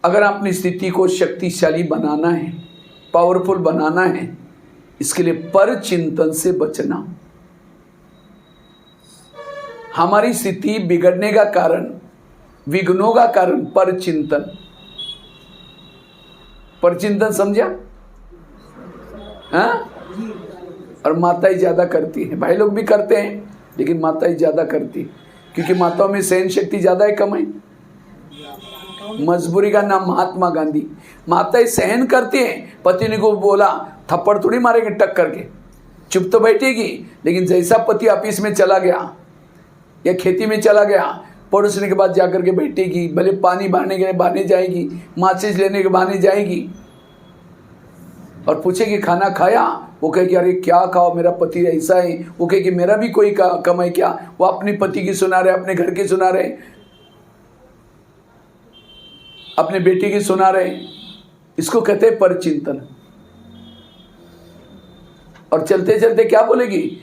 अगर अपनी स्थिति को शक्तिशाली बनाना है, पावरफुल बनाना है, इसके लिए पर चिंतन से बचना। हमारी स्थिति बिगड़ने का कारण, विघ्नों का कारण पर चिंतन। पर चिंतन समझा? हाँ? और माताएं ज्यादा करती है, भाई लोग भी करते हैं, लेकिन माताएं ज्यादा करती, क्योंकि माताओं में सहन शक्ति ज्यादा है, कम है? मजबूरी का नाम महात्मा गांधी। माताएं सहन करती हैं, पति ने को बोला थप्पड़ थोड़ी मारेंगे टक करके, चुप तो बैठेगी, लेकिन जैसा पति ऑफिस में चला गया या खेती में चला गया, पड़ोसने के बाद जाकर के बैठेगी, भले पानी भरने के बहाने जाएगी, माचिस लेने के बहाने जाएगी, और पूछेगी खाना खाया, वो कहेगी अरे क्या खाओ, मेरा पति ऐसा है, वो कहेगी मेरा भी कोई कम है क्या? वो अपने पति की सुना रहे, अपने घर की सुना रहे, अपने बेटे की सुना रहे। इसको कहते हैं पर चिंतन। और चलते चलते क्या बोलेगी,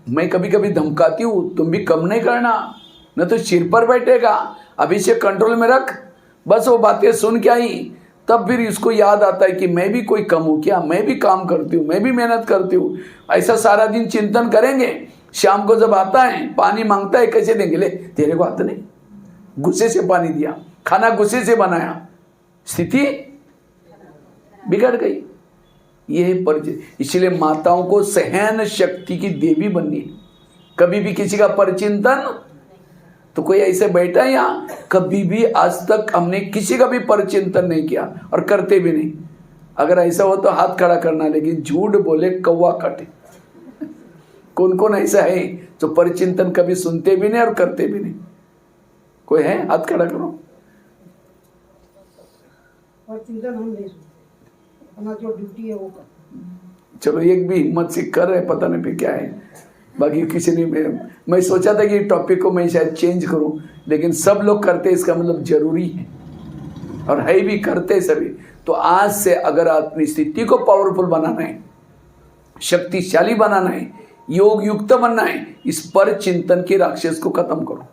मैं कभी कभी धमकाती हूं, तुम भी कम नहीं करना, न तो सिर पर बैठेगा, अभी से कंट्रोल में रख। बस वो बातें सुन के आई, तब फिर इसको याद आता है कि मैं भी कोई कम हूं क्या, मैं भी काम करती हूँ, मैं भी मेहनत करती हूँ। ऐसा सारा दिन चिंतन करेंगे, शाम को जब आता है पानी मांगता है, कैसे देंगे? ले तेरे को आता नहीं, गुस्से से पानी दिया, खाना गुस्से से बनाया, स्थिति बिगड़ गई। ये परिचय। इसलिए माताओं को सहन शक्ति की देवी बननी है। कभी भी किसी का परचिंतन, तो कोई ऐसे बैठा है यहाँ, कभी भी आज तक हमने किसी का भी परचिंतन नहीं किया और करते भी नहीं। अगर ऐसा हो तो हाथ खड़ा करना, लेकिन झूठ बोले कौवा काटे। कौन कौन ऐसा है जो परचिंतन कभी सुनते भी नहीं और करते भी नहीं? कोई है? हाथ खड़ा करो। परचिंतन हम नहीं सुनते, अपना जो ड्यूटी है वो कर। चलो एक भी हिम्मत से कर रहे, पता नहीं फिर क्या है। बाकी किसी ने, मैं सोचा था कि टॉपिक को मैं शायद चेंज करूं, लेकिन सब लोग करते, इसका मतलब जरूरी है, और है भी, करते सभी। तो आज से अगर अपनी स्थिति को पावरफुल बनाना है, शक्तिशाली बनाना है, योग युक्त बनना है, इस पर चिंतन के राक्षस को खत्म करो।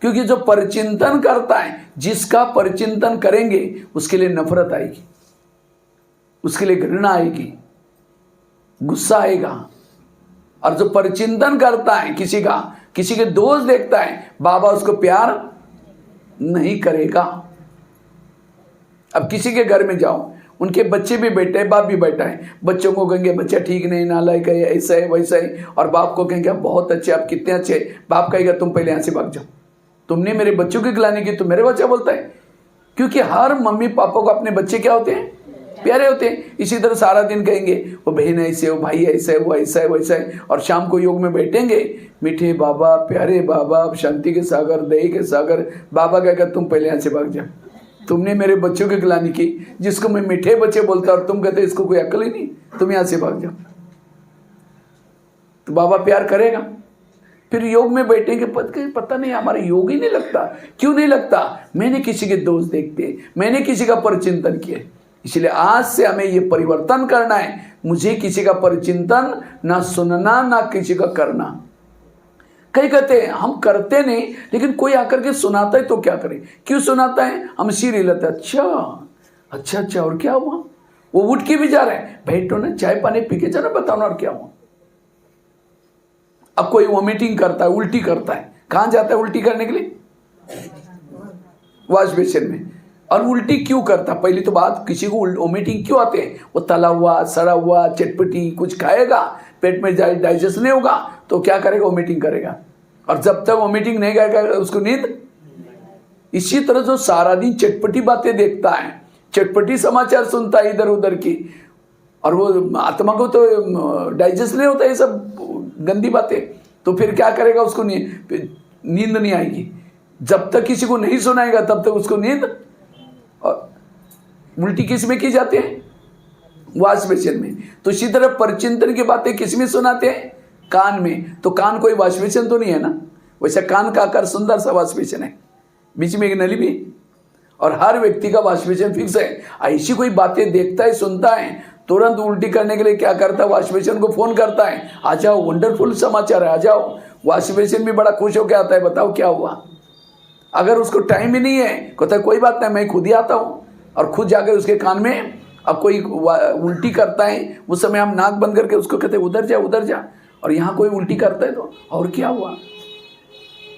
क्योंकि जो परचिंतन करता है, जिसका परचिंतन करेंगे उसके लिए नफरत आएगी, उसके लिए घृणा आएगी, गुस्सा आएगा। और जो परचिंतन करता है किसी का, किसी के दोष देखता है, बाबा उसको प्यार नहीं करेगा। अब किसी के घर में जाओ, उनके बच्चे भी बैठे हैं, बाप भी बैठा है, बच्चों को कहेंगे बच्चा ठीक नहीं, नालायक है, ऐसा है वैसा है, और बाप को कहेंगे आप बहुत अच्छे, आप कितने अच्छे। बाप कहेगा तुम पहले यहाँ से भाग जाओ, तुमने मेरे बच्चों की गिलानी की, तुम मेरे बच्चा बोलता है। क्योंकि हर मम्मी पापा को अपने बच्चे क्या होते हैं? प्यारे होते हैं। इसी तरह सारा दिन कहेंगे वो बहन ऐसे, वो भाई ऐसा है, वो ऐसा है वैसा है, और शाम को योग में बैठेंगे, मीठे बाबा, प्यारे बाबा, शांति के सागर, दही के सागर। बाबा कहेगा तुम पहले यहाँ से भाग जाओ, तुमने मेरे बच्चों की गिलानी की, जिसको मैं मीठे बच्चे बोलता और तुम कहते इसको कोई अकल ही नहीं, तुम यहाँ से भाग जाओ। तो बाबा प्यार करेगा। फिर योग में बैठेंगे, पता नहीं हमारा योग ही नहीं लगता। क्यों नहीं लगता? मैंने किसी के दोष देखते, मैंने किसी का परचिंतन किया। इसलिए आज से हमें ये परिवर्तन करना है, मुझे किसी का परचिंतन ना सुनना, ना किसी का करना। कई कहते हैं हम करते नहीं, लेकिन कोई आकर के सुनाता है तो क्या करें? क्यों सुनाता है? हम सिर हिलाते, अच्छा अच्छा अच्छा, और क्या हुआ? वो उठ के भी जा रहे हैं, बैठो ना, चाय पानी पी के जाना, बताओ ना और क्या हुआ। अब कोई वॉमिटिंग करता है, उल्टी करता है, कहां जाता है उल्टी करने के लिए? वॉश बेसिन में। और उल्टी क्यों करता? पहली तो बात, किसी को वॉमिटिंग क्यों आते हैं? वो तला हुआ, सड़ा हुआ, चटपटी कुछ खाएगा, पेट में डाइजेस्ट नहीं होगा, तो क्या करेगा? वॉमिटिंग करेगा। और जब तक वॉमिटिंग नहीं करेगा उसको नींद। इसी तरह जो सारा दिन चटपटी बातें देखता है, चटपटी समाचार सुनता है इधर उधर की, और वो आत्मा को तो डाइजेस्ट नहीं होता ये सब गंदी बातें, तो फिर क्या करेगा? उसको नींद नहीं आएगी। जब तक किसी को नहीं सुनाएगा तब तक उसको नींद। और उल्टी किस में की जाती है? वॉश बेसिन में। तो इसी तरह परचिंतन की बातें किस में सुनाते हैं? कान में। तो कान कोई वॉश बेसिन तो नहीं है ना? वैसे कान का आकार सुंदर सा वॉश बेसिन है, बीच में एक नली भी, और हर व्यक्ति का वॉश बेसिन फिक्स है। ऐसी कोई बातें देखता है, सुनता है, तुरंत उल्टी करने के लिए क्या करता है? वॉश बेसिन को फोन करता है, आ जाओ, वंडरफुल समाचार है, आ जाओ। वॉश बेसिन भी बड़ा खुश होकर आता है, बताओ क्या हुआ। अगर उसको टाइम ही नहीं है, कहता है कोई बात नहीं, मैं खुद ही आता हूँ। और खुद जाकर उसके कान में अब कोई उल्टी करता है, उस समय हम नाक बंद करके उसको कहते हैं उधर जा उधर जा, और यहाँ कोई उल्टी करता है तो और क्या हुआ?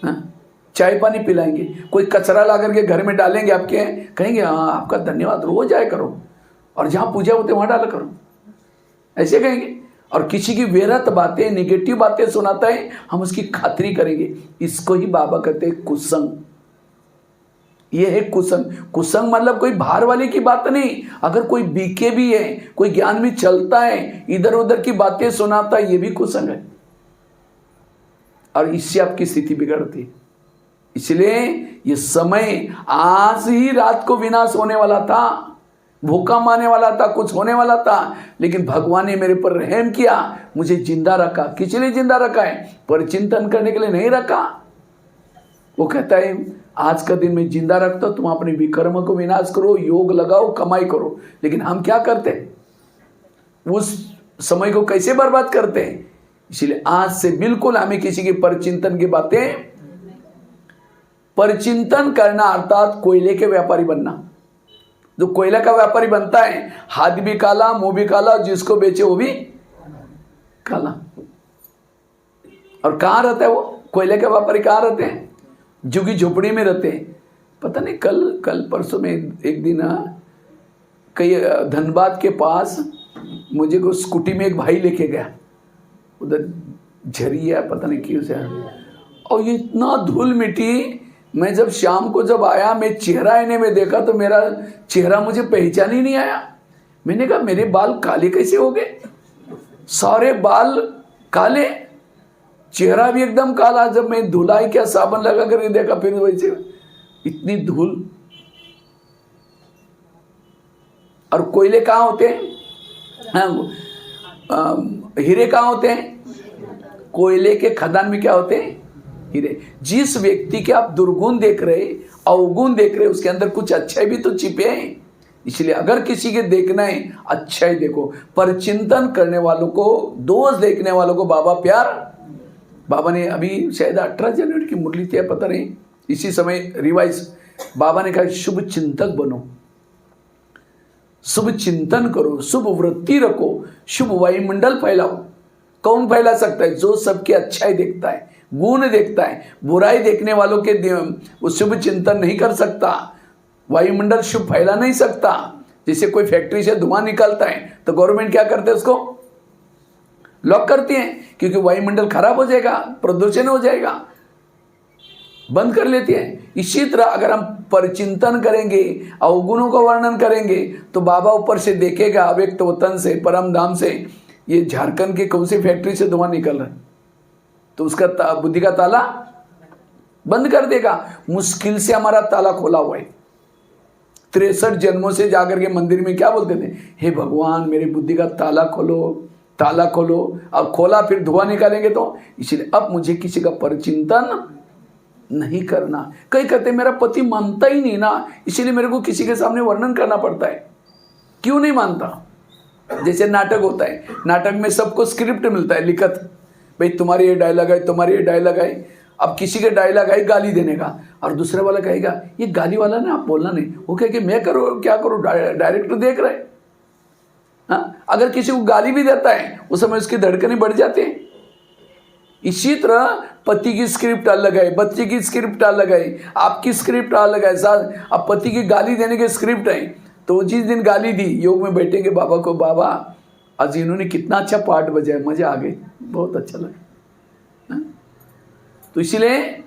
हाँ? चाय पानी पिलाएंगे, कोई कचरा ला करके घर में डालेंगे आपके, कहेंगे हाँ आपका धन्यवाद, रोज आया करो, और जहाँ पूजा होते वहाँ डाला करो, ऐसे कहेंगे। और किसी की व्यर्थ बातें, निगेटिव बातें सुनाता है, हम उसकी खातिरी करेंगे। इसको ही बाबा कहते हैं कुसंग। ये है कुसंग। कुसंग मतलब कोई बाहर वाले की बात नहीं, अगर कोई बीके भी है, कोई ज्ञान में चलता है, इधर उधर की बातें सुनाता है, ये भी कुसंग है, और इससे आपकी स्थिति बिगड़ती है। इसलिए ये समय, आज ही रात को विनाश होने वाला था, भूकंप आने वाला था, कुछ होने वाला था, लेकिन भगवान ने मेरे पर रहम किया, मुझे जिंदा रखा। किस लिए जिंदा रखा है? पर चिंतन करने के लिए नहीं रखा। वो कहता है आज का दिन मैं जिंदा रखता हूं, तुम अपने विकर्म को विनाश करो, योग लगाओ, कमाई करो। लेकिन हम क्या करते हैं? उस समय को कैसे बर्बाद करते हैं? इसलिए आज से बिल्कुल हमें किसी की परचिंतन की बातें, परचिंतन करना अर्थात कोयले के व्यापारी बनना। जो कोयला का व्यापारी बनता है, हाथ भी काला, मुंह भी काला, जिसको बेचे वो भी काला। और कहाँ रहता है वो कोयले के व्यापारी? कहाँ रहते हैं? झुग्गी झोपड़ी में रहते हैं। पता नहीं कल परसों में एक दिन कई धनबाद के पास मुझे को स्कूटी में एक भाई लेके गया, उधर झरिया पता नहीं क्यों से, और ये इतना धूल मिट्टी। मैं जब शाम को जब आया, मैं चेहरा आईने में देखा तो मेरा चेहरा मुझे पहचान ही नहीं आया। मैंने कहा मेरे बाल काले कैसे हो गए? सारे बाल काले, चेहरा भी एकदम काला। जब मैं धुलाई क्या साबुन लगा कर देखा, फिर वैसे इतनी धूल। और कोयले कहाँ होते हैं? हीरे कहाँ होते हैं? कोयले के खदान में क्या होते हैं? हीरे। जिस व्यक्ति के आप दुर्गुण देख रहे, अवगुण देख रहे, उसके अंदर कुछ अच्छाई भी तो छिपे हैं। इसलिए अगर किसी के देखना है, अच्छाई देखो। पर चिंतन करने वालों को, दोष देखने वालों को बाबा प्यार। बाबा ने अभी शायद 18 जनवरी की मुरली थी, पता नहीं, इसी समय रिवाइज बाबा ने कहा शुभ चिंतक बनो, शुभ चिंतन करो, शुभ वृत्ति रखो, शुभ वायुमंडल फैलाओ। कौन फैला सकता है? जो सबकी अच्छाई देखता है, गुण देखता है। बुराई देखने वालों के वो शुभ चिंतन नहीं कर सकता, वायुमंडल शुभ फैला नहीं सकता। जैसे कोई फैक्ट्री से धुआं निकलता है तो गवर्नमेंट क्या करते हैं? उसको लॉक करती है, क्योंकि वायुमंडल खराब हो जाएगा, प्रदूषण हो जाएगा, बंद कर लेती है। इसी तरह अगर हम परचिंतन करेंगे, अवगुणों का वर्णन करेंगे, तो बाबा ऊपर से देखेगा, अव्यक्त वतन से, परम धाम से, ये झारखंड की कौन सी फैक्ट्री से धुआं निकल रहा है, तो उसका बुद्धि का ताला बंद कर देगा। मुश्किल से हमारा ताला खोला हुआ है। 63 जन्मों से जाकर के मंदिर में क्या बोलते थे? हे भगवान मेरी बुद्धि का ताला खोलो, ताला खोलो। अब खोला, फिर धुआं निकालेंगे तो। इसलिए अब मुझे किसी का परचिंतन नहीं करना। कई कहते मेरा पति मानता ही नहीं ना, इसलिए मेरे को किसी के सामने वर्णन करना पड़ता है। क्यों नहीं मानता? जैसे नाटक होता है, नाटक में सबको स्क्रिप्ट मिलता है, लिखत, भाई तुम्हारी ये डायलॉग है, तुम्हारी ये डायलॉग है। अब किसी के डायलॉग है गाली देने का, और दूसरे वाला कहेगा ये गाली वाला ना, आप बोलना नहीं। वो कहे कि मैं करूँ क्या करूँ, डायरेक्टर देख रहे। हाँ, अगर किसी को गाली भी देता है उस समय उसकी धड़कनें बढ़ जाती हैं। इसी तरह पति की स्क्रिप्ट अलग है, बच्चे की स्क्रिप्ट अलग है, आपकी स्क्रिप्ट अलग है। अब पति की गाली देने की स्क्रिप्ट है, तो जिस दिन गाली दी, योग में बैठेंगे बाबा को, बाबा आज इन्होंने कितना अच्छा पार्ट बजाया, मजा आ गई, बहुत अच्छा लगा। तो इसलिए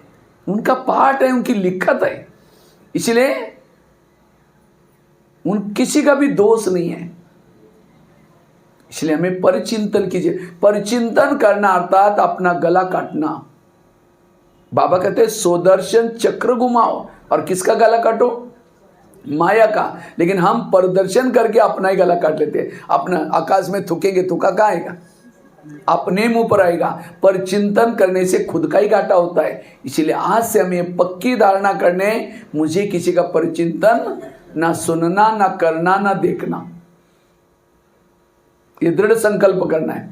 उनका पार्ट है, उनकी लिखत है, इसलिए किसी का भी दोष नहीं है। इसलिए हमें परिचिंतन कीजिए। परिचिंतन करना अर्थात अपना गला काटना। बाबा कहते हैं सुदर्शन चक्र घुमाओ, और किसका गला काटो? माया का। लेकिन हम प्रदर्शन करके अपना ही गला काट लेते हैं। अपना आकाश में थूकेंगे, थूका कहाँ आएगा? अपने मुंह पर आएगा। पर चिंतन करने से खुद का ही घाटा होता है। इसीलिए आज से हमें पक्की धारणा करने, मुझे किसी का परिचिंतन ना सुनना, ना करना, ना देखना। ये दृढ़ संकल्प करना है,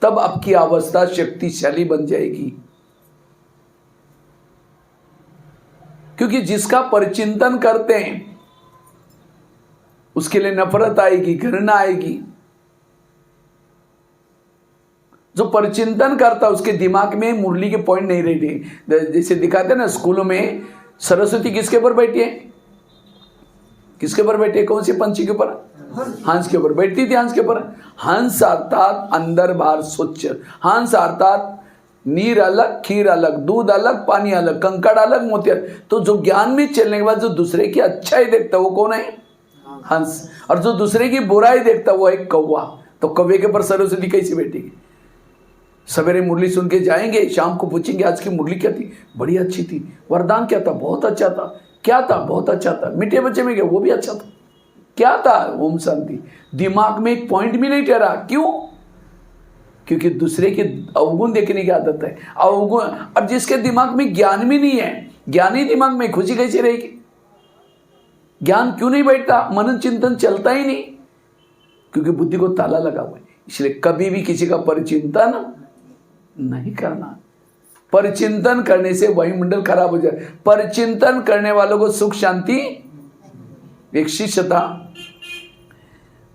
तब आपकी अवस्था शक्तिशाली बन जाएगी। क्योंकि जिसका परिचिंतन करते हैं उसके लिए नफरत आएगी, घृणा आएगी। जो परिचिंतन करता उसके दिमाग में मुरली के पॉइंट नहीं रहते। जैसे दिखाते हैं ना स्कूलों में, सरस्वती किसके ऊपर बैठी है? किसके ऊपर बैठी है? कौन सी पंछी के ऊपर? हंस के ऊपर बैठती थी। हंस के ऊपर, हंस अर्थात अंदर बाहर स्वच्छ। हंस अर्थात नीर अलग, खीर अलग, दूध अलग, पानी अलग, कंकड़ अलग, मोतिया। तो जो ज्ञान में चलने के बाद जो दूसरे की अच्छाई देखता वो कौन है? हंस। और जो दूसरे की बुराई देखता वो है कौवा। तो कौवे के ऊपर सरस्वती कैसे बैठेगी? सवेरे मुरली सुन के जाएंगे, शाम को पूछेंगे आज की मुरली क्या थी? बड़ी अच्छी थी। वरदान क्या था? बहुत अच्छा था। क्या था? बहुत अच्छा था। मीठे बच्चे में गया, वो भी अच्छा था। क्या था? ओम शांति। दिमाग में एक पॉइंट भी नहीं ठहरा। क्यों? क्योंकि दूसरे के अवगुण देखने की आदत है। अवगुण, और जिसके दिमाग में ज्ञान भी नहीं है, ज्ञानी दिमाग में खुशी कैसे रहेगी? ज्ञान क्यों नहीं बैठता? मनन चिंतन चलता ही नहीं, क्योंकि बुद्धि को ताला लगा हुआ है। इसलिए कभी भी किसी का परिचिंतन नहीं करना। परिचिंतन करने से वायुमंडल खराब हो जाए। परिचिंतन करने वालों को सुख शांति। एक शिष्य था,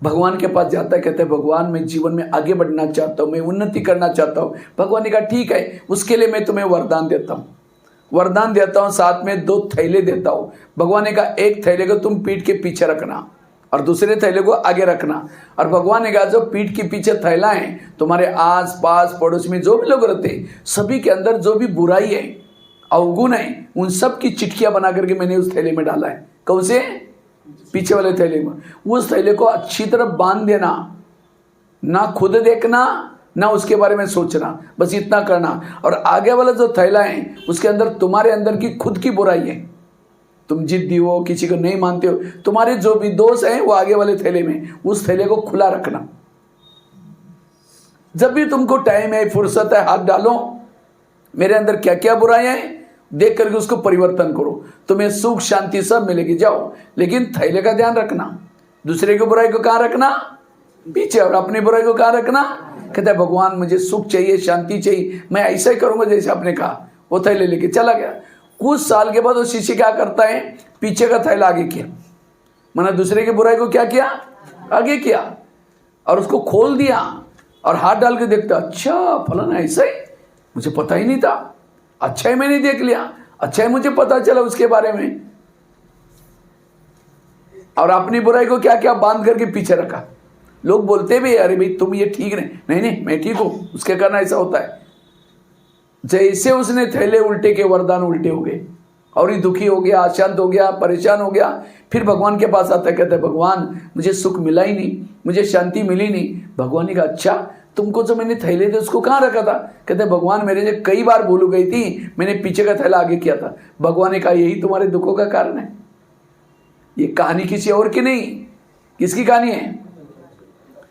भगवान के पास जाता है, कहता है भगवान मैं जीवन में आगे बढ़ना चाहता हूँ, मैं उन्नति करना चाहता हूँ। भगवान ने कहा ठीक है, उसके लिए मैं तुम्हें वरदान देता हूँ। वरदान देता हूँ, साथ में 2 थैले देता हूँ। भगवान ने कहा एक थैले को तुम पीठ के पीछे रखना और दूसरे थैले को आगे रखना। और भगवान ने कहा जो पीठ के पीछे थैला है, तुम्हारे आस पास पड़ोस में जो भी लोग रहते हैं, सभी के अंदर जो भी बुराई है, अवगुण है, उन सब की चिट्ठियां बना करके मैंने उस थैले में डाला है। कौन से? पीछे वाले थैले में। उस थैले को अच्छी तरह बांध देना, ना खुद देखना ना उसके बारे में सोचना, बस इतना करना। और आगे वाला जो थैला है उसके अंदर तुम्हारे अंदर की खुद की बुराई है, तुम जिद्दी हो, किसी को नहीं मानते हो, तुम्हारे जो भी दोष हैं वो आगे वाले थैले में, उस थैले को खुला रखना। जब भी तुमको टाइम है, फुर्सत है, हाथ डालो मेरे अंदर क्या क्या बुराइयां हैं, देख करके उसको परिवर्तन करो, तुम्हें सुख शांति सब मिलेगी। जाओ, लेकिन थैले का ध्यान रखना। दूसरे की बुराई को कहाँ रखना? पीछे। और अपनी बुराई को कहाँ रखना? कहता है भगवान मुझे सुख चाहिए, शांति चाहिए, मैं ऐसा ही करूंगा जैसे आपने कहा। वो थैले लेके चला गया। कुछ साल के बाद वो शिष्य क्या करता है? पीछे का थैला आगे किया, माना दूसरे की बुराई को क्या किया? आगे किया, और उसको खोल दिया और हाथ डाल के देखता, अच्छा फलाना ऐसा ही, मुझे पता ही नहीं था। अच्छा ही मैंने देख लिया, अच्छा ही मुझे पता चला उसके बारे में। और अपनी बुराई को क्या क्या बांध करके पीछे रखा। लोग बोलते भी अरे भाई तुम ये ठीक नहीं, नहीं मैं ठीक हूं, उसके कारण ऐसा होता है। जैसे उसने थैले उल्टे के, वरदान उल्टे हो गए और ही दुखी हो गया, अशांत हो गया, परेशान हो गया। फिर भगवान के पास आता है, कहता है भगवान मुझे सुख मिला ही नहीं, मुझे शांति मिली नहीं। भगवान ने कहा अच्छा तुमको जो मैंने थैले थे उसको कहाँ रखा था? कहते भगवान मेरे से कई बार भूल गई थी, मैंने पीछे का थैला आगे किया था। भगवान ने कहा यही तुम्हारे दुखों का कारण है। ये कहानी किसी और की नहीं, किसकी कहानी है?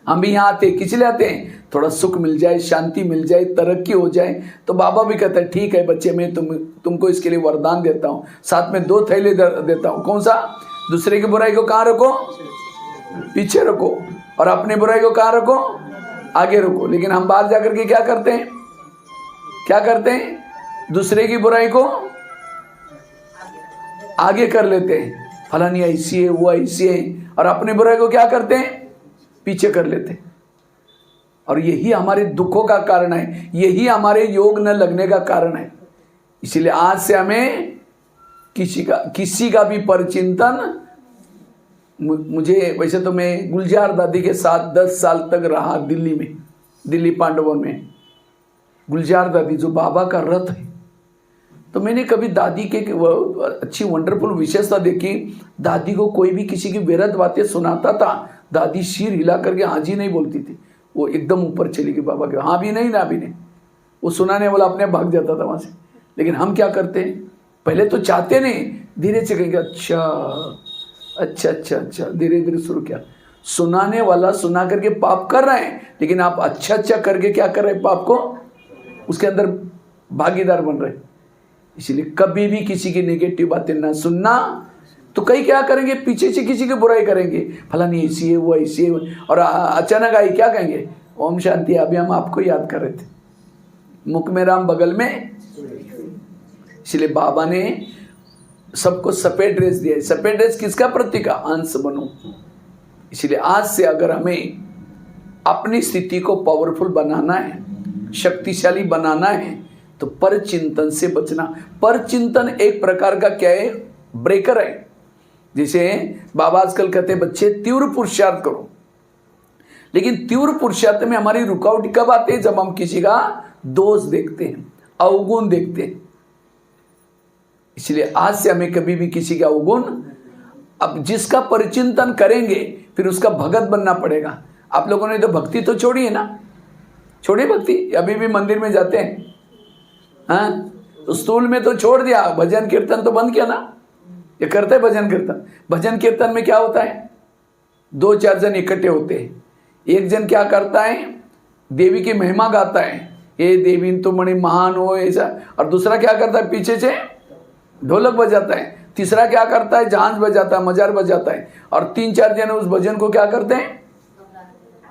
हम भी यहाँ आते किस लिए आते हैं? थोड़ा सुख मिल जाए, शांति मिल जाए, तरक्की हो जाए। तो बाबा भी कहते हैं ठीक है बच्चे, मैं तुमको इसके लिए वरदान देता हूँ, साथ में 2 थैले देता हूँ। कौन सा? दूसरे की बुराई को कहाँ रखो? पीछे रखो, और अपनी बुराई को कहाँ रखो? आगे रखो। लेकिन हम बाहर जाकर के क्या करते हैं? क्या करते हैं? दूसरे की बुराई को आगे कर लेते हैं, फलानी ऐसी है, वो ऐसी है, और अपनी बुराई को क्या करते हैं? पीछे कर लेते हैं। और यही हमारे दुखों का कारण है, यही हमारे योग न लगने का कारण है। इसलिए आज से हमें किसी का भी परिचिंतन। मुझे वैसे तो मैं गुलजार दादी के साथ 10 साल तक रहा दिल्ली में, दिल्ली पांडवन में। गुलजार दादी जो बाबा का रथ है, तो मैंने कभी दादी के अच्छी वंडरफुल विशेषता देखी। दादी को कोई भी किसी की बेरद बातें सुनाता था, दादी सिर हिला करके हाँ जी नहीं बोलती थी, वो एकदम ऊपर चली गई बाबा के, हाँ भी नहीं ना भी नहीं। वो सुनाने वाला अपने भाग जाता था वहाँ से। लेकिन हम क्या करते हैं, पहले तो चाहते नहीं, धीरे से कहेंगे अच्छा अच्छा अच्छा अच्छा, धीरे धीरे शुरू किया। सुनाने वाला सुना करके पाप कर रहे हैं, लेकिन आप अच्छा अच्छा करके क्या कर रहे हैं? पाप को उसके अंदर भागीदार बन रहे। इसलिए कभी भी किसी की नेगेटिव बातें ना सुनना। तो कई क्या करेंगे, पीछे से किसी की बुराई करेंगे, फलानी ऐसी है, वो ऐसी है, और अचानक आई क्या कहेंगे? ओम शांति, अभी हम आपको याद कर रहे थे, मुख में राम बगल में। इसलिए बाबा ने सबको सफेद ड्रेस दिया है। सफेद ड्रेस किसका प्रतीक है? अंश बनो। इसलिए आज से अगर हमें अपनी स्थिति को पावरफुल बनाना है, शक्तिशाली बनाना है, तो पर चिंतन से बचना। पर चिंतन एक प्रकार का क्या है, ब्रेकर है। जैसे बाबा आजकल कहते हैं बच्चे तीव्र पुरुषार्थ करो, लेकिन तीव्र पुरुषार्थ में हमारी रुकावट कब आती है, जब हम किसी का दोष देखते हैं, अवगुण देखते हैं। इसलिए आज से हमें कभी भी किसी का अवगुण, अब जिसका परिचिंतन करेंगे फिर उसका भगत बनना पड़ेगा। आप लोगों ने तो भक्ति तो छोड़ी है ना, छोड़ी भक्ति, अभी भी मंदिर में जाते हैं, हाँ, स्टूल में तो छोड़ दिया, भजन कीर्तन तो बंद किया ना। ये करते हैं भजन कीर्तन। भजन कीर्तन में क्या होता है, 2-4 जन इकट्ठे होते हैं। एक जन क्या करता है, देवी की महिमा गाता है, ये देवी तुम बड़ी महान हो ऐसा, और दूसरा क्या करता है, पीछे से ढोलक बजाता है। तीसरा क्या करता है, झांझ बजाता है, मजार बजाता है, और 3-4 जन उस भजन को क्या करते हैं,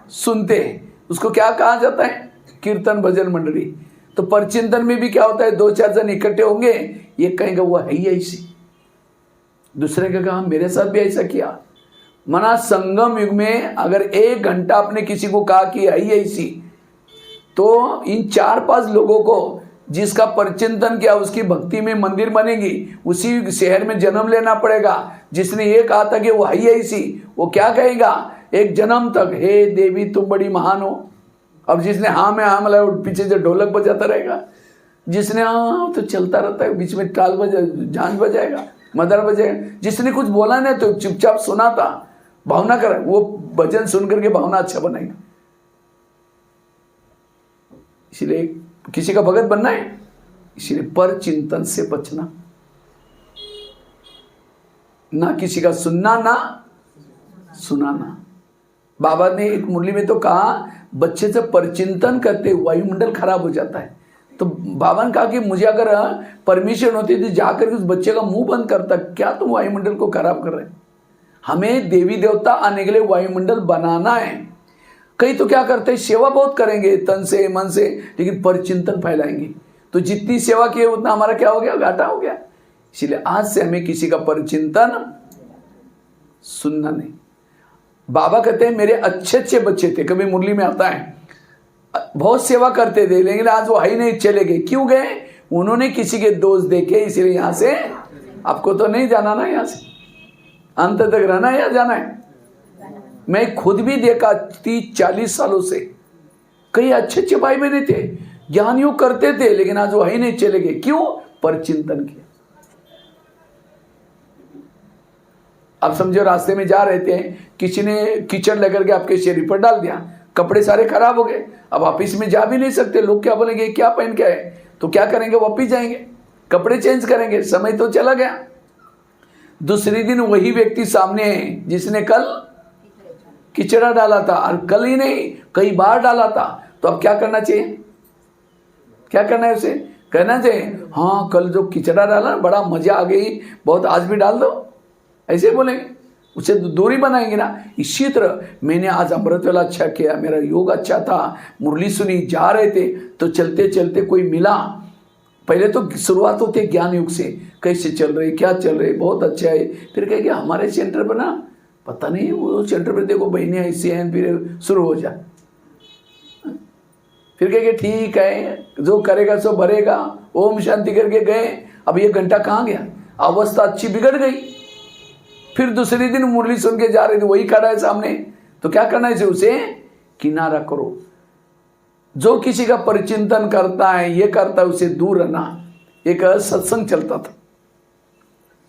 सुनते हैं। उसको क्या कहा जाता है, कीर्तन भजन मंडली। तो परचिंतन में भी क्या होता है, 2-4 जन इकट्ठे होंगे, ये कहेंगे वो है ही ऐसी, दूसरे का कहा मेरे साथ भी ऐसा किया। मना संगम युग में अगर 1 घंटा आपने किसी को कहा कि है ही ऐसी, तो इन 4-5 लोगों को जिसका परचिंतन किया उसकी भक्ति में मंदिर बनेगी, उसी शहर में जन्म लेना पड़ेगा। जिसने ये कहा था कि वो है ही ऐसी, वो क्या कहेगा, एक जन्म तक हे देवी तुम बड़ी महान हो। अब जिसने हाँ में हाँ मिला, पीछे से ढोलक बजाता रहेगा। जिसने हाँ तो चलता रहता है, बीच में टाल झांझ बजाएगा, मदर बजाएगा। जिसने कुछ बोला नहीं तो चुपचाप सुना था, भावना कर, वो भजन सुन करके भावना अच्छा बनाएगा। इसलिए किसी का भगत बनना है, इसलिए पर चिंतन से बचना, ना किसी का सुनना ना सुनाना। बाबा ने एक मुरली में तो कहा, बच्चे से परचिंतन करते वायुमंडल खराब हो जाता है। तो बाबा ने कहा कि मुझे अगर परमिशन होती थी जाकर उस बच्चे का मुंह बंद करता, क्या तुम वायुमंडल को खराब कर रहे हैं। हमें देवी देवता आने के लिए वायुमंडल बनाना है। कई तो क्या करते हैं, सेवा बहुत करेंगे तन से मन से, लेकिन परचिंतन फैलाएंगे, तो जितनी सेवा की उतना हमारा क्या हो गया, घाटा हो गया। इसलिए आज से हमें किसी का परचिंतन सुनना नहीं। बाबा कहते हैं मेरे अच्छे अच्छे बच्चे थे, कभी मुरली में आता है, बहुत सेवा करते थे, लेकिन आज वो ही नहीं, चले गए। क्यों गए, उन्होंने किसी के दोष देखे, इसलिए यहां से आपको तो नहीं जाना ना, यहां से अंत तक रहना है या जाना है। मैं खुद भी देखा 30-40 सालों से, कई अच्छे अच्छे भाई बहने थे, ज्ञानियों करते थे, लेकिन आज वो ही नहीं, चले गए। क्यों, परचिंतन किया। आप समझो रास्ते में जा रहे थे, किसी ने कीचड़ लेकर के आपके शरीर पर डाल दिया, कपड़े सारे खराब हो गए, अब ऑफिस में जा भी नहीं सकते, लोग क्या बोलेंगे, क्या पहन के आए, तो क्या करेंगे, वापिस जाएंगे, कपड़े चेंज करेंगे, समय तो चला गया। दूसरे दिन वही व्यक्ति सामने है जिसने कल कीचड़ा डाला था, और कल ही नहीं कई बार डाला था, तो अब क्या करना चाहिए, क्या करना है उसे, कहना चाहिए हाँ कल जो कीचड़ा डाला बड़ा मजा आ गई, बहुत आज भी डाल दो, ऐसे बोलेंगे, उससे दूरी बनाएंगे ना। इसी तरह मैंने आज अमृत वाला अच्छा किया, मेरा योग अच्छा था, मुरली सुनी, जा रहे थे तो चलते चलते कोई मिला। पहले तो शुरुआत होती है ज्ञान युग से, कैसे चल रहे, क्या चल रहे, बहुत अच्छा है। फिर कहेंगे हमारे सेंटर पर ना, पता नहीं वो सेंटर पर देखो बहनें ऐसे हैं, फिर शुरू हो जा। फिर कहेंगे ठीक है, जो करेगा सो भरेगा, ओम शांति करके गए। अब ये घंटा कहाँ गया, अवस्था अच्छी बिगड़ गई। फिर दूसरे दिन मुरली सुन के जा रहे थे, वही खड़ा है सामने, तो क्या करना है, उसे किनारा करो। जो किसी का परिचिंतन करता है, ये करता है, उसे दूर रहना। एक सत्संग चलता था,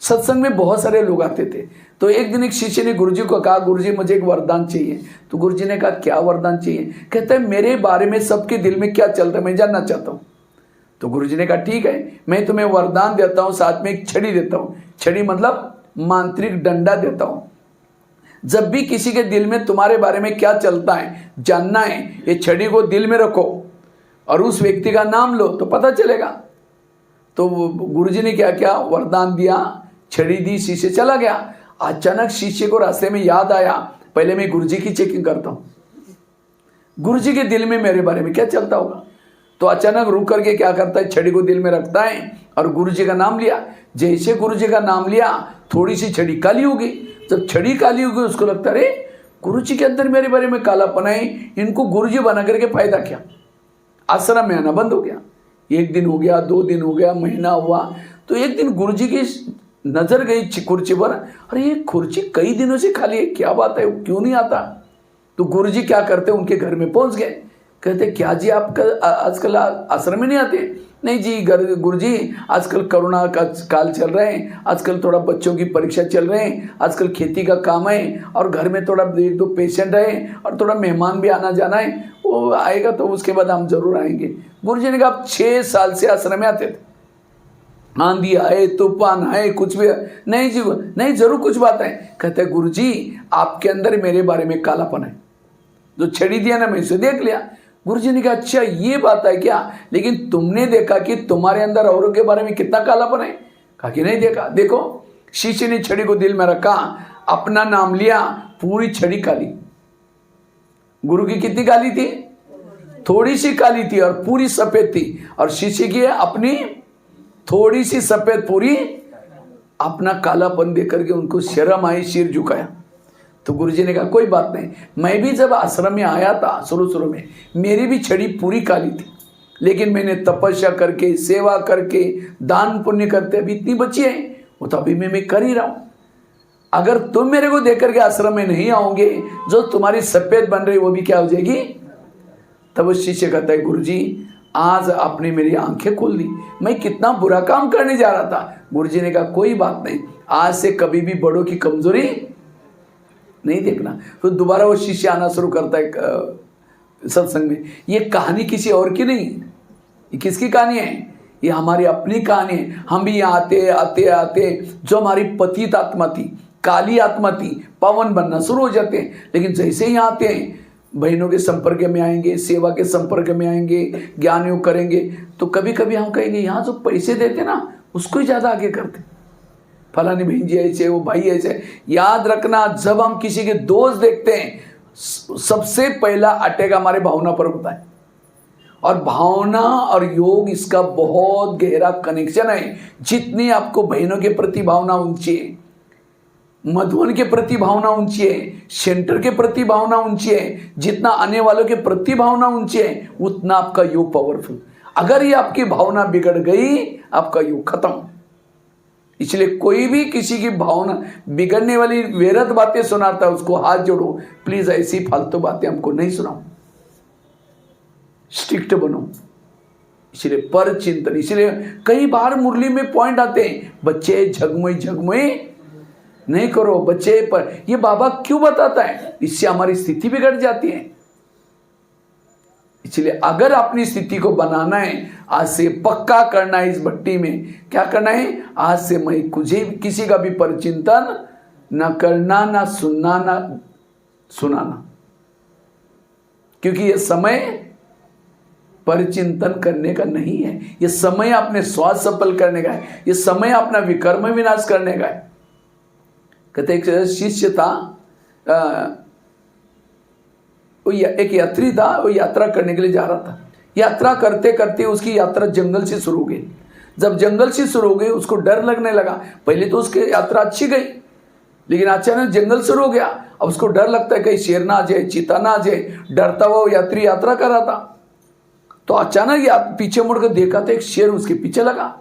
सत्संग में बहुत सारे लोग आते थे। तो एक दिन एक शिष्य ने गुरुजी को कहा, गुरुजी मुझे एक वरदान चाहिए। तो गुरुजी ने कहा क्या वरदान चाहिए, कहते हैं मेरे बारे में सबके दिल में क्या चल रहा है मैं जानना चाहता हूँ। तो गुरुजी ने कहा ठीक है, मैं तुम्हें वरदान देता हूँ, साथ में एक छड़ी देता हूँ। छड़ी मतलब मांत्रिक डंडा देता हूँ। जब भी किसी के दिल में तुम्हारे बारे में क्या चलता है जानना है, ये छड़ी को दिल में रखो और उस व्यक्ति का नाम लो तो पता चलेगा। तो गुरुजी ने क्या क्या वरदान दिया, छड़ी दी, शिष्य चला गया। अचानक शिष्य को रास्ते में याद आया, पहले मैं गुरुजी की चेकिंग करता हूँ, गुरुजी के दिल में मेरे बारे में क्या चलता होगा। तो अचानक रुक करके क्या करता है, छड़ी को दिल में रखता है और गुरुजी का नाम लिया। जैसे गुरुजी का नाम लिया, थोड़ी सी छड़ी काली हो गई। जब छड़ी काली हो गई, उसको लगता अरे गुरुजी के अंदर मेरे बारे में कालापन है, इनको गुरुजी बना करके फायदा क्या? आश्रम में आना बंद हो गया। 1 दिन हो गया, 2 दिन हो गया, महीना हुआ, तो एक दिन गुरुजी की नजर गई कुर्सी पर, अरे ये कुर्सी कई दिनों से खाली है, क्या बात है, क्यों नहीं आता? तो गुरुजी क्या करते, उनके घर में पहुंच गए। कहते क्या जी आप आजकल आश्रम में नहीं आते? नहीं जी गुरुजी, आजकल कोरोना का काल चल रहे हैं, आजकल थोड़ा बच्चों की परीक्षा चल रहे हैं, आजकल खेती का काम है, और घर में थोड़ा 1-2 पेशेंट है, और थोड़ा मेहमान भी आना जाना है, वो आएगा तो उसके बाद हम जरूर आएंगे। गुरुजी ने कहा आप 6 साल से आश्रम में आते थे, आंधी आए, तूफान आए, कुछ भी नहीं जी, नहीं जरूर कुछ बात है। कहते गुरुजी आपके अंदर मेरे बारे में कालापन है, जो छड़ी दिया ना मैं इसे देख लिया। गुरुजी ने कहा अच्छा ये बात है क्या, लेकिन तुमने देखा कि तुम्हारे अंदर औरों के बारे में कितना कालापन है? कहा कि नहीं देखा। देखो शीशे ने छड़ी को दिल में रखा, अपना नाम लिया, पूरी छड़ी काली। गुरु की कितनी काली थी? थोड़ी सी काली थी और पूरी सफेद थी, और शीशे की अपनी थोड़ी सी सफेद, पूरी अपना कालापन देकर के उनको शर्म आई, सिर झुकाया। तो गुरुजी ने कहा कोई बात नहीं, मैं भी जब आश्रम में आया था शुरू में मेरी भी छड़ी पूरी काली थी, लेकिन मैंने तपस्या करके, सेवा करके, दान पुण्य करते अभी इतनी बची है, वो तो अभी मैं कर ही रहा हूं। अगर तुम मेरे को देख करके आश्रम में नहीं आओगे, जो तुम्हारी सफेद बन रही वो भी क्या हो जाएगी? तब वो शिष्य कहता है गुरुजी आज आपने मेरी आंखें खोल दी, मैं कितना बुरा काम करने जा रहा था। गुरुजी ने कहा कोई बात नहीं, आज से कभी भी बड़ों की कमजोरी नहीं देखना। तो दोबारा वो शिष्य आना शुरू करता है सत्संग में। ये कहानी किसी और की नहीं, ये किसकी कहानी है? ये हमारी अपनी कहानी है। हम भी यहाँ आते आते आते जो हमारी पतित आत्मा थी, काली आत्मा थी, पावन बनना शुरू हो जाते हैं। लेकिन जैसे ही आते हैं, बहनों के संपर्क में आएंगे, सेवा के संपर्क में आएंगे, ज्ञान योग करेंगे, तो कभी कभी हम कहेंगे यहाँ जो पैसे देते ना उसको ही ज़्यादा आगे करते, फलानी बहन जी ऐसे, वो भाई ऐसे। याद रखना जब हम किसी के दोष देखते हैं, सबसे पहला अटैक हमारे भावना पर होता है, और भावना और योग इसका बहुत गहरा कनेक्शन है। जितनी आपको बहनों के प्रति भावना ऊंची है, मधुबन के प्रति भावना ऊंची है, सेंटर के प्रति भावना ऊंची है, जितना आने वालों के प्रति भावना ऊंची है, उतना आपका योग पावरफुल। अगर ये आपकी भावना बिगड़ गई, आपका योग खत्म। इसलिए कोई भी किसी की भावना बिगड़ने वाली व्यर्थ बातें सुनाता है, उसको हाथ जोड़ो, प्लीज ऐसी फालतू बातें हमको नहीं सुनाओ, स्ट्रिक्ट बनो। इसलिए पर चिंतन, इसलिए कई बार मुरली में पॉइंट आते हैं, बच्चे झगमुई नहीं करो, बच्चे पर ये बाबा क्यों बताता है? इससे हमारी स्थिति बिगड़ जाती है। इसलिए अगर अपनी स्थिति को बनाना है, आज से पक्का करना है, इस भट्टी में क्या करना है, आज से मैं किसी का भी परचिंतन न करना, ना सुनना, ना सुनाना, क्योंकि ये समय परिचिंतन करने का नहीं है। ये समय अपने स्वार्थ सफल करने का है, ये समय अपना विकर्म विनाश करने का है। कहते एक शिष्य था, एक यात्री था, वो यात्रा करने के लिए जा रहा था। यात्रा करते करते उसकी यात्रा जंगल से शुरू हो गई। जब जंगल से शुरू हो गई, उसको डर लगने लगा। पहले तो उसकी यात्रा अच्छी गई, लेकिन अचानक जंगल शुरू हो गया। अब उसको डर लगता है कहीं शेर ना आ जाए, चीता ना आ जाए। डरता हुआ वो यात्री यात्रा कर रहा था, तो अचानक पीछे मुड़कर देखा तो एक शेर उसके पीछे लगा।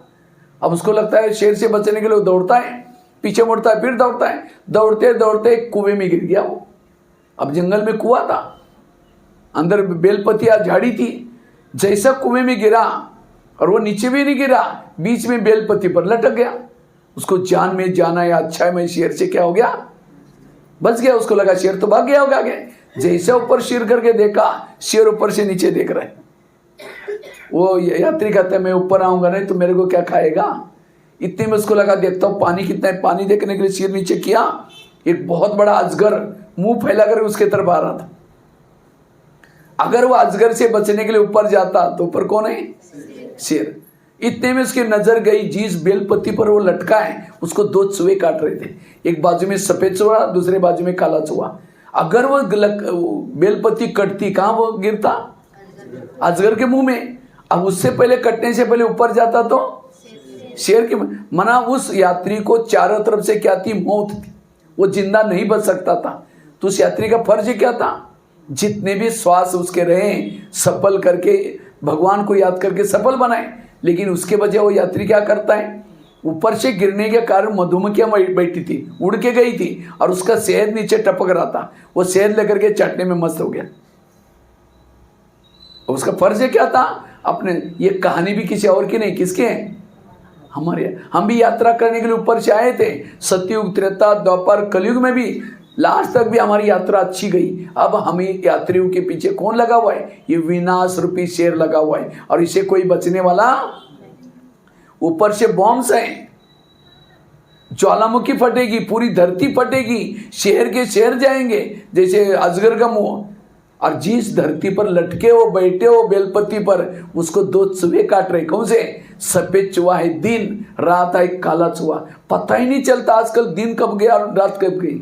अब उसको लगता है शेर से बचने के लिए दौड़ता है, पीछे मुड़ता है, फिर दौड़ता है। दौड़ते दौड़ते एक कुएं में गिर गया वो। अब जंगल में कुआं था, अंदर बेलपतिया झाड़ी थी। जैसा कुएं में गिरा, और वो नीचे भी नहीं गिरा, बीच में बेलपति पर लटक गया। उसको जान में जाना या अच्छा है, मैं शेर से क्या हो गया, बच गया। उसको लगा शेर तो भाग गया होगा आगे। जैसे ऊपर शेर करके देखा, शेर ऊपर से नीचे देख रहा है। वो यात्री कहता है मैं ऊपर आऊंगा नहीं तो मेरे को क्या खाएगा। इतने में उसको लगा देखता हूँ पानी कितना है। पानी देखने के लिए शेर नीचे किया, एक बहुत बड़ा अजगर मुंह फैलाकर उसके तरफ आ रहा था। अगर वो अजगर से बचने के लिए ऊपर जाता तो ऊपर कौन है, शेर। इतने में उसकी नजर गई जिस बेलपत्ती पर वो लटका है, उसको 2 चूहे काट रहे थे। एक बाजू में सफेद चूहा, दूसरे बाजू में काला चूहा। अगर वो बेलपत्ती कटती, कहां वो गिरता, अजगर के मुंह में। अब उससे पहले कटने से पहले ऊपर जाता तो शेर के मना। उस यात्री को चारों तरफ से क्या थी, मौत थी। वो जिंदा नहीं बच सकता था। तो उस यात्री का फर्ज क्या था? जितने भी श्वास उसके रहे सफल करके भगवान को याद करके सफल बनाए। लेकिन उसके बजाय वो यात्री क्या करता है, ऊपर से गिरने के कारण मधुमक्खियां बैठी थी, उड़ के गई थी और उसका शहद नीचे टपक रहा था, वो शहद लेकर के चाटने में मस्त हो गया। उसका फर्ज क्या था अपने, ये कहानी भी किसी और की नहीं, किसके है? हमारे। हम भी यात्रा करने के लिए ऊपर से आए थे, सतयुग त्रेता द्वापर कलयुग में भी लास्ट तक भी हमारी यात्रा अच्छी गई। अब हमें यात्रियों के पीछे कौन लगा हुआ है? ये विनाश रूपी शेर लगा हुआ है और इसे कोई बचने वाला। ऊपर से बॉम्ब्स हैं, ज्वालामुखी फटेगी, पूरी धरती फटेगी, शहर के शहर जाएंगे जैसे अजगर का मुंह। और जिस धरती पर लटके हो बैठे हो बेलपत्ती पर, उसको 2 चूहे काट रहे। कौन से? सफेद चूहा है दिन, रात है काला चूहा। पता ही नहीं चलता आजकल दिन कब गया और रात कब गई।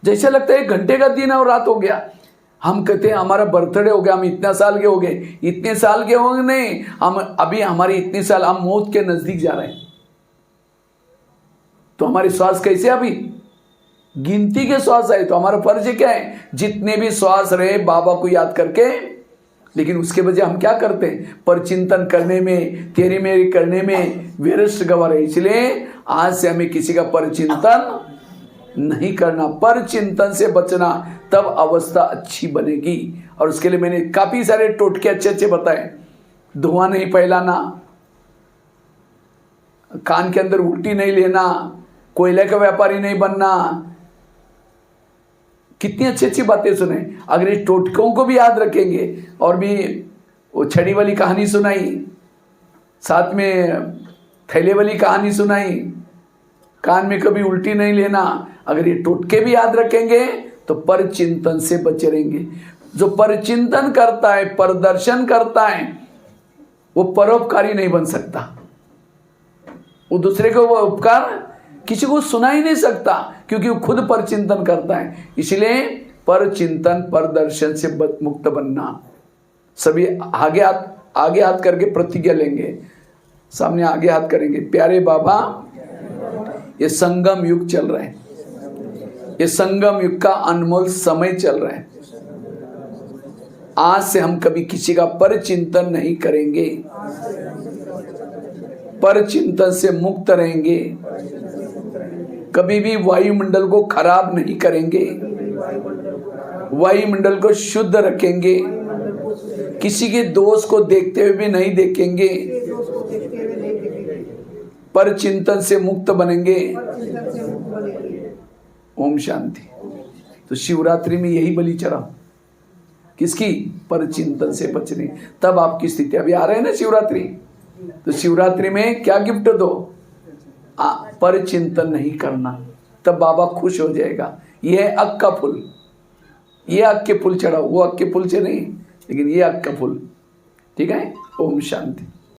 जैसे लगता है 1 घंटे का दिन है और रात हो गया। हम कहते हैं हमारा बर्थडे हो गया, हम इतना साल के हो गए। इतने साल के होंगे नहीं, हम अभी हमारी इतने साल, हम मौत के नजदीक जा रहे हैं। तो हमारी श्वास कैसे? अभी गिनती के श्वास है। तो हमारा फर्ज क्या है? जितने भी श्वास रहे बाबा को याद करके। लेकिन उसके बजाय हम क्या करते हैं? परचिंतन करने में, तेरी मेरी करने में व्यर्थ गवा रहे। इसलिए आज से हमें किसी का परचिंतन नहीं करना, पर चिंतन से बचना, तब अवस्था अच्छी बनेगी। और उसके लिए मैंने काफी सारे टोटके अच्छे अच्छे बताए। धुआं नहीं फैलाना, कान के अंदर उल्टी नहीं लेना, कोयले का व्यापारी नहीं बनना। कितनी अच्छी अच्छी बातें सुने। अगर इस टोटकों को भी याद रखेंगे और भी वो छड़ी वाली कहानी सुनाई, साथ में थैले वाली कहानी सुनाई, कान में कभी उल्टी नहीं लेना, अगर ये टोटके भी याद रखेंगे तो परचिंतन से बचे रहेंगे। जो परचिंतन करता है, प्रदर्शन करता है, वो परोपकारी नहीं बन सकता। वो दूसरे को वो उपकार किसी को सुना ही नहीं सकता, क्योंकि वो खुद परचिंतन करता है। इसलिए परचिंतन प्रदर्शन से मुक्त बनना। सभी आगे हाथ करके प्रतिज्ञा लेंगे। सामने आगे हाथ करेंगे। प्यारे बाबा, ये संगम युग चल रहा है, ये संगम युग का अनमोल समय चल रहा है। आज से हम कभी किसी का परचिंतन नहीं करेंगे, परचिंतन से मुक्त रहेंगे। कभी भी वायुमंडल को खराब नहीं करेंगे, वायुमंडल को शुद्ध रखेंगे। किसी के दोष को देखते हुए भी नहीं देखेंगे, परचिंतन से मुक्त बनेंगे। ओम शांति। तो शिवरात्रि में यही बलि चढ़ाओ, किसकी? परचिंतन से बचने। तब आपकी स्थिति, अभी आ रहे हैं ना शिवरात्रि, तो शिवरात्रि में क्या गिफ्ट दो? परचिंतन नहीं करना, तब बाबा खुश हो जाएगा। ये है अक का फूल, ये अक के फूल चढ़ाओ, वो अक के फूल से नहीं, लेकिन ये अक का फूल। ठीक है। ओम शांति।